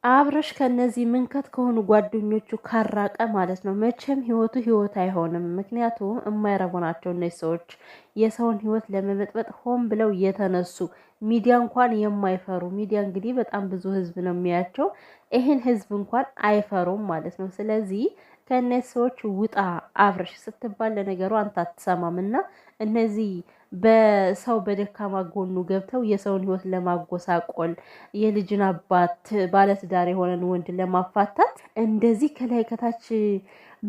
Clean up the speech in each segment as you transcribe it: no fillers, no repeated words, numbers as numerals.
አብረሽ ከነዚህ ምንከት ከሆኑ ጓደኞቹ ካራቀ ማለት ነው መቼም ህይወቱ ህይወት አይሆንም። ምክንያቱም የማይረቡ ናቸው እነዚህ ሰዎች፣ የሰውን ህይወት ለመበጥበጥ ሆን ብለው የተነሱ ሚዲያ እንኳን የማይፈሩ ሚዲያ እንግዲህ በጣም ብዙ ህዝብ ነው የሚያቸው። ይህን ህዝብ እንኳን አይፈሩም ማለት ነው። ስለዚህ ከእነዚህ ሰዎች ውጣ አብረሽ ስትባል ለነገሩ አንተ አትሰማም እና እነዚህ በሰው በደካማ ጎኑ ገብተው የሰውን ህይወት ለማጎሳቆል የልጅን አባት ባለትዳር የሆነን ወንድ ለማፋታት እንደዚህ ከላይ ከታች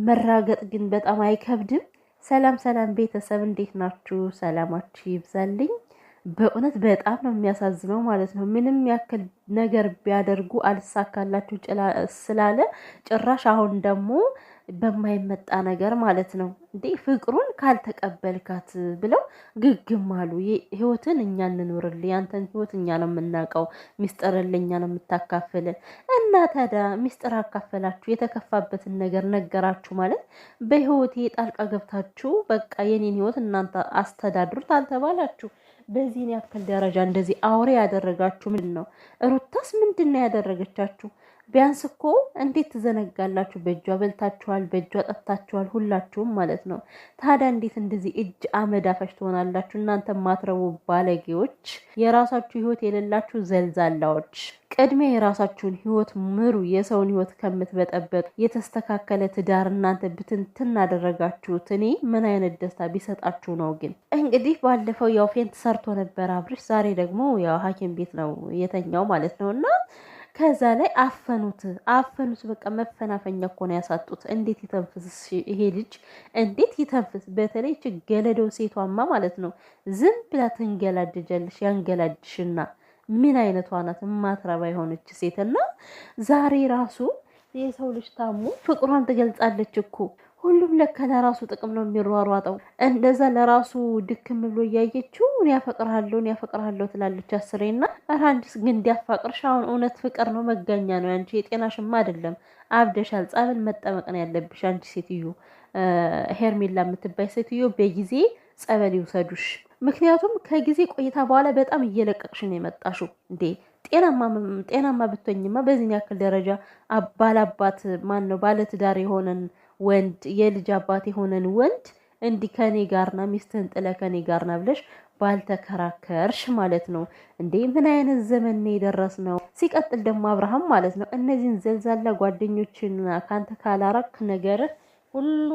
መራገጥ ግን በጣም አይከብድም? ሰላም ሰላም ቤተሰብ እንዴት ናችሁ? ሰላማችሁ ይብዛልኝ። በእውነት በጣም ነው የሚያሳዝነው ማለት ነው። ምንም ያክል ነገር ቢያደርጉ አልሳካላችሁ ስላለ ጭራሽ አሁን ደግሞ በማይመጣ ነገር ማለት ነው እንዴ ፍቅሩን ካልተቀበልካት ብለው ግግም አሉ። ህይወትን እኛ እንኖርል፣ ያንተን ህይወት እኛ ነው የምናውቀው፣ ሚስጥርን ለእኛ ነው የምታካፍልን እና ታዲያ ሚስጥር አካፈላችሁ የተከፋበትን ነገር ነገራችሁ ማለት በህይወቴ ጣልቃ ገብታችሁ በቃ የኔን ህይወት እናንተ አስተዳድሩት አልተባላችሁ። በዚህን ያክል ደረጃ እንደዚህ አውሬ ያደረጋችሁ ምንድን ነው? ሩታስ ምንድን ነው ያደረገቻችሁ? ቢያንስ እኮ እንዴት ትዘነጋላችሁ? በእጇ በልታችኋል፣ በእጇ ጠጥታችኋል፣ ሁላችሁም ማለት ነው። ታዲያ እንዴት እንደዚህ እጅ አመድ አፈሽ ትሆናላችሁ? እናንተ ማትረቡ ባለጌዎች፣ የራሳችሁ ህይወት የሌላችሁ ዘልዛላዎች። ቅድሚያ የራሳችሁን ህይወት ምሩ። የሰውን ህይወት ከምትበጠበጡ የተስተካከለ ትዳር እናንተ ብትንትን አደረጋችሁት። እኔ ምን አይነት ደስታ ቢሰጣችሁ ነው? ግን እንግዲህ ባለፈው ያው ፌንት ሰርቶ ነበር አብርሽ፣ ዛሬ ደግሞ ያው ሐኪም ቤት ነው የተኛው ማለት ነው እና ከዛ ላይ አፈኑት። በቃ መፈናፈኛ እኮ ነው ያሳጡት። እንዴት ይተንፍስ ይሄ ልጅ እንዴት ይተንፍስ? በተለይ ገለደው ሴቷማ ማለት ነው ዝም ብላ ትንገላድጃለሽ። ያንገላድሽና ምን አይነቷ ናት ማትረባ የሆነች ሴትና ዛሬ ራሱ የሰው ልጅ ታሙ ፍቅሯን ትገልጻለች እኮ። ሁሉም ለካ ለራሱ ጥቅም ነው የሚሯሯጠው። እንደዛ ለራሱ ድክም ብሎ እያየችው እኔ ያፈቅርሃለሁ ትላለች አስሬና። ኧረ አንቺስ ግን እንዲያፋቅርሽ አሁን እውነት ፍቅር ነው መጋኛ ነው ያንቺ። የጤናሽማ አይደለም፣ አብደሻል። ጸበል መጠመቅ ነው ያለብሽ አንቺ ሴትዮ። ሄርሜላ የምትባይ ሴትዮ በጊዜ ጸበል ይውሰዱሽ። ምክንያቱም ከጊዜ ቆይታ በኋላ በጣም እየለቀቅሽ ነው የመጣሽው እንዴ። ጤናማ ብትሆኝማ በዚህን ያክል ደረጃ ባላባት ማን ነው ባለትዳር የሆነን ወንድ የልጅ አባት የሆነን ወንድ እንዲህ ከኔ ጋርና ሚስትህን ጥለ ከኔ ጋርና ብለሽ ባልተከራከርሽ ማለት ነው እንዴ። ምን አይነት ዘመን ነው የደረስ ነው? ሲቀጥል ደግሞ አብርሃም ማለት ነው እነዚህን ዘልዛላ ጓደኞችን ካንተ ካላረክ ነገር ሁሉ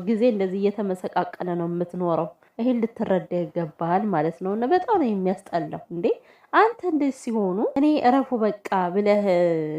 ጊዜ እንደዚህ እየተመሰቃቀለ ነው የምትኖረው። ይሄን ልትረዳ ይገባል ማለት ነው። እና በጣም ነው የሚያስጠላው እንዴ አንተ እንደዚህ ሲሆኑ እኔ እረፉ በቃ ብለህ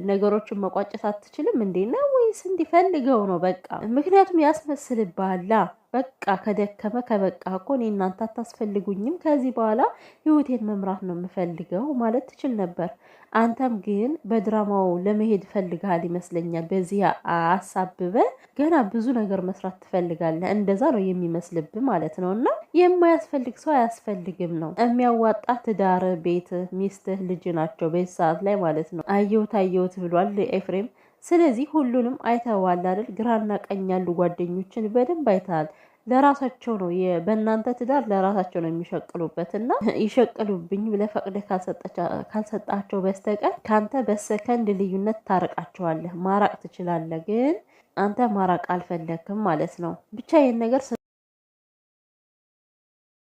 ነገሮችን መቋጨት አትችልም እንዴ? ነው ወይስ እንዲፈልገው ነው? በቃ ምክንያቱም ያስመስልብሃላ። በቃ ከደከመ ከበቃ እኮ እኔ እናንተ አታስፈልጉኝም፣ ከዚህ በኋላ ህይወቴን መምራት ነው የምፈልገው ማለት ትችል ነበር። አንተም ግን በድራማው ለመሄድ ፈልግሃል ይመስለኛል። በዚህ አሳብበ ገና ብዙ ነገር መስራት ትፈልጋለህ። እንደዛ ነው የሚመስልብ ማለት ነው። እና የማያስፈልግ ሰው አያስፈልግም ነው የሚያዋጣ። ትዳር፣ ቤት፣ ሚስትህ፣ ልጅ ናቸው በዚህ ሰዓት ላይ ማለት ነው። አየሁት ብሏል ኤፍሬም። ስለዚህ ሁሉንም አይተዋል አይደል? ግራና ቀኝ ያሉ ጓደኞችን በደንብ አይተሃል። ለራሳቸው ነው በእናንተ ትዳር ለራሳቸው ነው የሚሸቅሉበት እና ይሸቅሉብኝ ብለህ ፈቅደህ ካልሰጣቸው በስተቀር ከአንተ በሰከንድ ልዩነት ታርቃቸዋለህ። ማራቅ ትችላለህ፣ ግን አንተ ማራቅ አልፈለግክም ማለት ነው። ብቻ ይህን ነገር